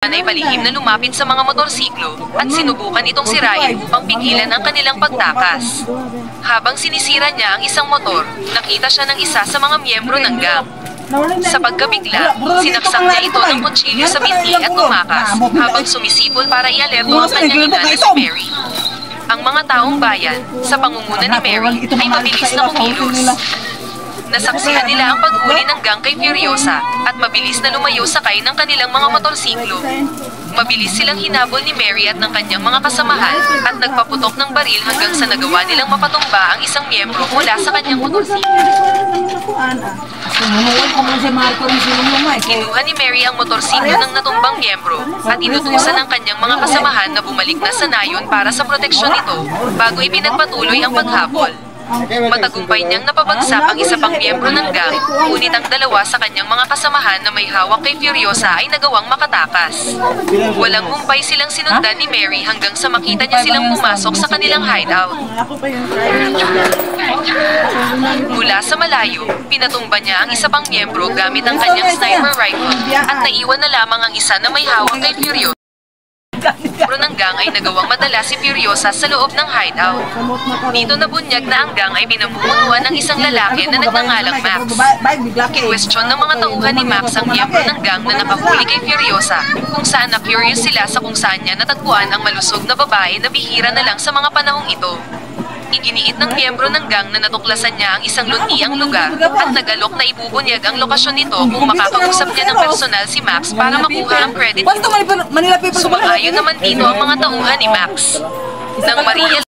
Ay palihim na lumapit sa mga motorsiklo at sinubukan itong sirain upang pigilan ang kanilang pagtakas. Habang sinisira niya ang isang motor, nakita siya ng isa sa mga miyembro ng gang. Sa pagkabigla, sinaksak niya ito ng kutsilyo sa binti at tumakas habang sumisipol para i-alerto ang kanyang ina na si Mary. Ang mga taong bayan, sa pangunguna ni Mary, ay mabilis na kumilos. Nasaksihan nila ang paghuli ng gang kay Furiosa at mabilis na lumayo sakay ng kanilang mga motorsiklo. Mabilis silang hinabol ni Mary at ng kanyang mga kasamahan at nagpaputok ng baril hanggang sa nagawa nilang mapatumba ang isang miyembro mula sa kanyang motorsiklo. Kinuha ni Mary ang motorsiklo ng natumbang miyembro at inutusan ang kanyang mga kasamahan na bumalik na sa nayon para sa proteksyon nito bago ipinagpatuloy ang paghabol. Matagumpay niyang napabagsak ang isa pang miyembro ng gang, ngunit ang dalawa sa kanyang mga kasamahan na may hawak kay Furiosa ay nagawang makatakas. Walang humpay silang sinundan ni Mary hanggang sa makita niya silang pumasok sa kanilang hideout. Mula sa malayo, pinatumba niya ang isa pang miyembro gamit ang kanyang sniper rifle at naiwan na lamang ang isa na may hawak kay Furiosa. Miyembro ng gang ay nagawang madala si Furiosa sa loob ng hideout. Dito nabunyag na ang gang ay pinamumunuan ng isang lalaki na nagngangalang Max. Kinwestiyon ng mga tauhan ni Max ang miyembro ng gang na nakahuli kay Furiosa, kung saan na-curious sila sa kung saan niya natagpuan ang malusog na babae na bihira na lang sa mga panahong ito. Iginiit ng miyembro ng gang na natuklasan niya ang isang luntiang lugar at nagalok na ibubunyag ang lokasyon nito kung makakausap niya ng personal si Max para makuha ang credit nito. Sumang-ayon naman dito ang mga tauhan ni Max. Nang ma-realize